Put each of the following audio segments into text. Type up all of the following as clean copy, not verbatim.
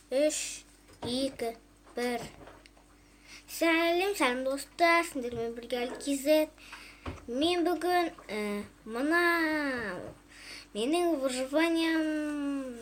3, 2, 1. Сәлем достар, сендермен бірге Алкизет. Мен бүгін мына менің выживаниям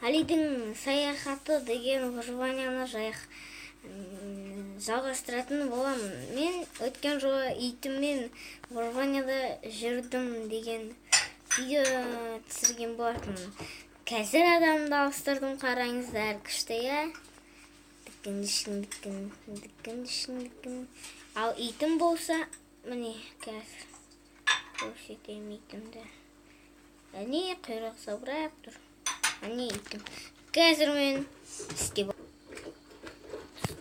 Алидің саяхаты деген выживанияны жалғастыратын боламын. Мен өткен жолы итіммен выживанияда жүрдім деген видео түсірген болатынмын. Қазір адамды ауыстырдым, қараңыздар, күшті, иә? Дікін. Ал итім болса, міне, қазір көрсетем итімді. Әне, құйрық салбырап тұр. Әне итім. Қазір мен істеп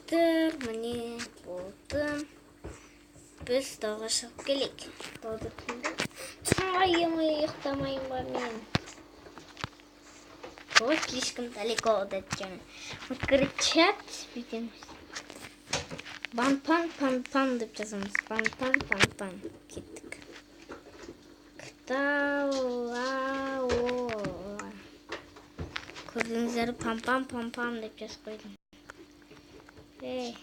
тұр, міне, болдым. Біз тауға шығып келек. Тауды түнді. Тайымы, ұйықтамайым ба мен. Вот слишком далеко от этого. Вот кричат, видим. Пан-пан деп жазамыз. Пан. Кеттік. Кталауа. Көрдіңіздер, пан деп жазып қойдым. Ей.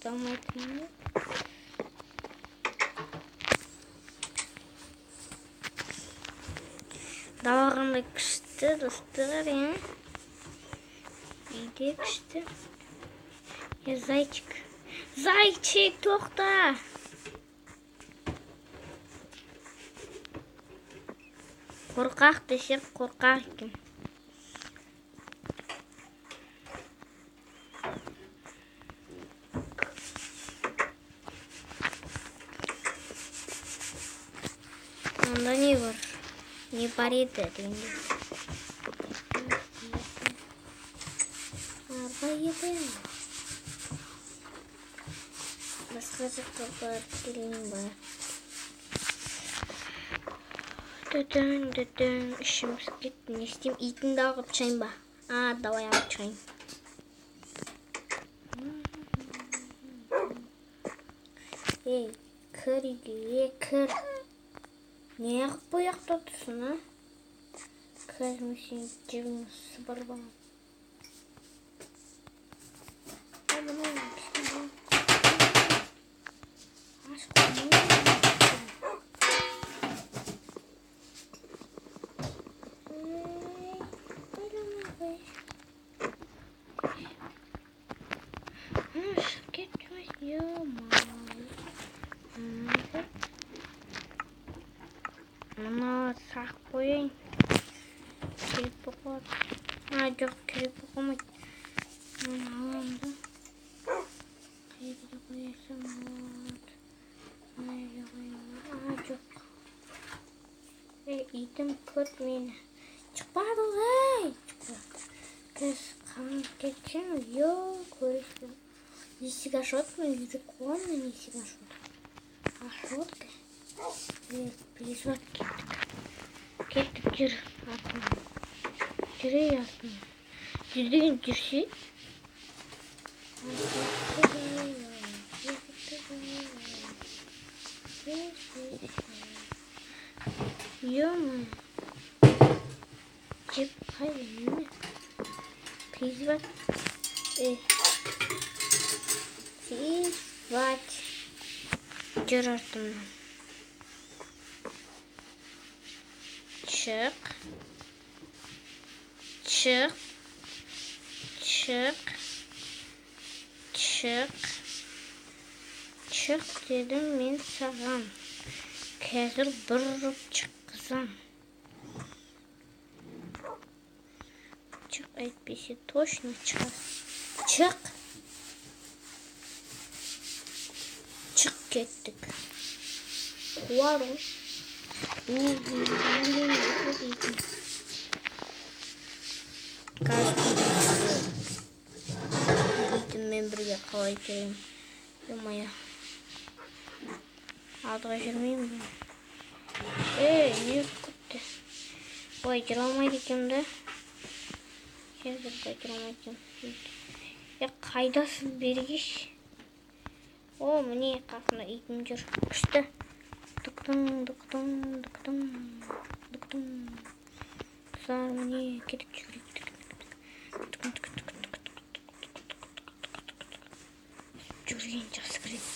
Дамайтын. Davağında kıştı dostlar ya. İyi kıştı. Ya Zayçık toxta. Korkaq desek korkaq kim? Onda ne var? Не парит это. Поедем. Расскажи, какой фильм. Işimiz gitmiyor. İsteyim itini de alıp çayım ba. Давай alıp çayım. Ey, kır. Ne yapıp bu yakta otursun ha? Kızmışsın, cebimisi var bana. Abi ne olmuş? Aşkım ne olmuş? Gitmez yama. Mına sak koyayım. Kirpi koy. Yok kirpi koymayın. Mına alalım da. Kirpi koyasın. Yok. İtim kırt beni. Çıkmadı hey. Kız kan geçin. Yok. Не сигашот, но языком не сигашот. А шотка? Пересват кеттік жүр. Жүре ясың. Жүздеген жүрсе. Ё-мо. Жеп қайда не? Пересват. Сивать. Жүр артымнан. Çık dedim мен саған. Қазір бұрып шыққызам. Çık әйтпесе точно шығасың. Çık kеттік. Қуарым. Итіммен бірге қалай жүрейін. Ё-моё. Алдыға жүрмеймін бе? Не күтті? Ой, жүре алмайды екенмін. Жүре алмайды екенмін. Қайдасың бергеш? О, міне қасында итім жүр. Күшті. Dıktım. достар, міне кетіп жүгірейік. Жүгірген жақсы кіреді.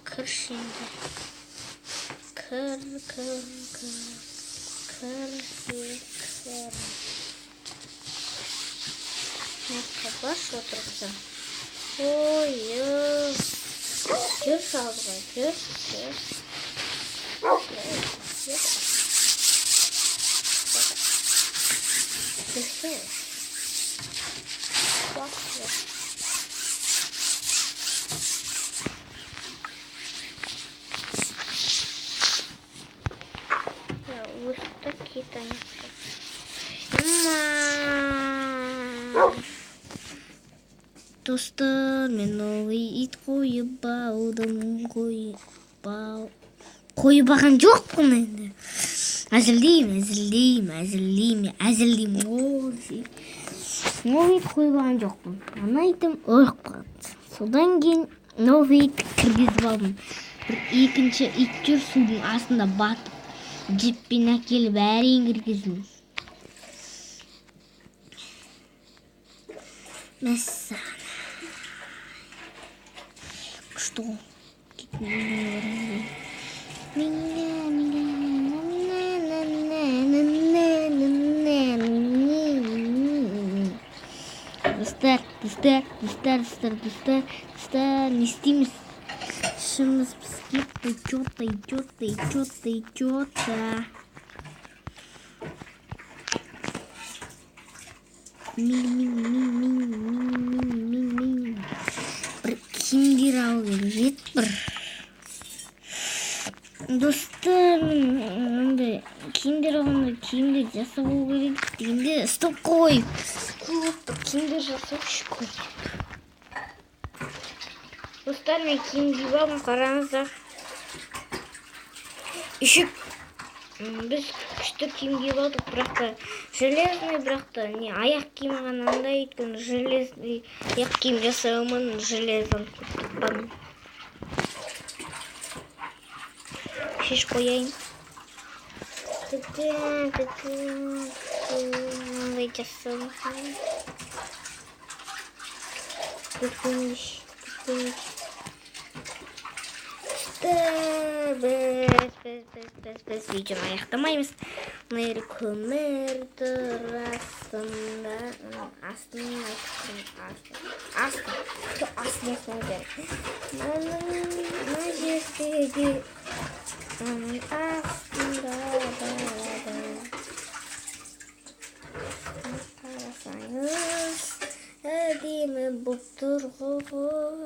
Kır şimdi. Kır. Ne kabaş oturacağım. Oy. Gör sağlığa. Gör. Göster. Bak. Вот такие-то они. Достар, мен новый ит қойып баудым, қойып алған жоқпын енді. Әзілдеймін. Новый ит қойып алған жоқпын. Ана итім өліп қалды. Содан кейін новый ит кіргізіп алдым. Бір екінші ит жүр судың астында батып. Жіппен әкеліп әрең кіргіздім. Мәссаған. Что? Достар, не істейміз? Шымыз піскетті, чё-то. Бір киімдер алу керек бір. Достар, мынандай киімдер алғанда киімдер жасап алу керек дегенде стоп қой. Киімдер жасап шүкір. Достар, мен киім киіп алдым, қараңыздар. Үшік. Біз күшті киім киіп алдық, бірақ та железный, бірақ та не аяқ киім ғана андай екен, железный аяқ киім жасай алмадым, железан таппадым. Шеш қояйын. Мындай жасауым қайын. Біз видеоны аяқтамаймыз. Мына көмір тұр астында. Астында. Мына жердегі астында. Қарасаңыз, әдемі болып тұр ғой.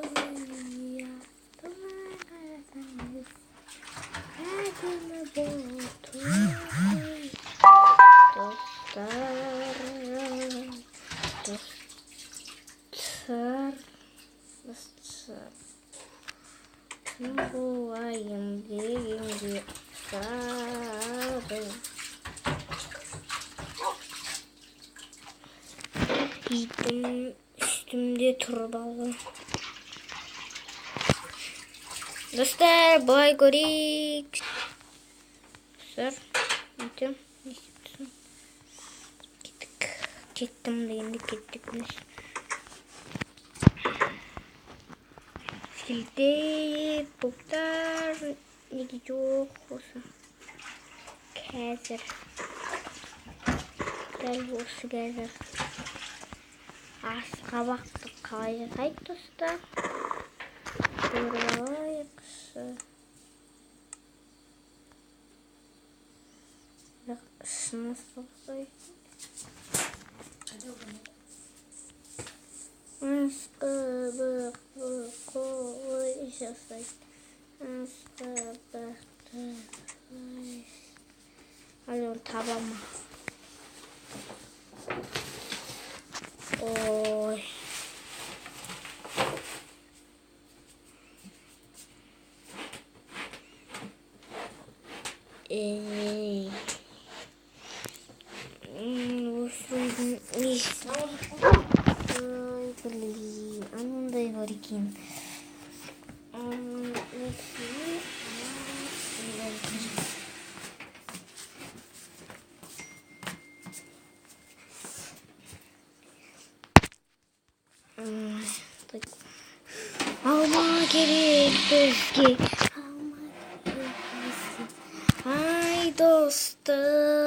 Достар, кім болайын дегенде сабын. Итім үстімде тұрып алды. Достар, былай көрейік. Достар, өйтем. Кеттім дегенде кеттік. Филдей, бұлттар, неге жоқ осы. Қазір. Дәл осы қазір. Асқабақты қалай жасайды, достар? Көрайықшы. Шыны соқсай. Асқабақты қалай жасайды. Асқабақты қалай. Әлі оны табама. Ой. Ей. керек бізге. Ай достым.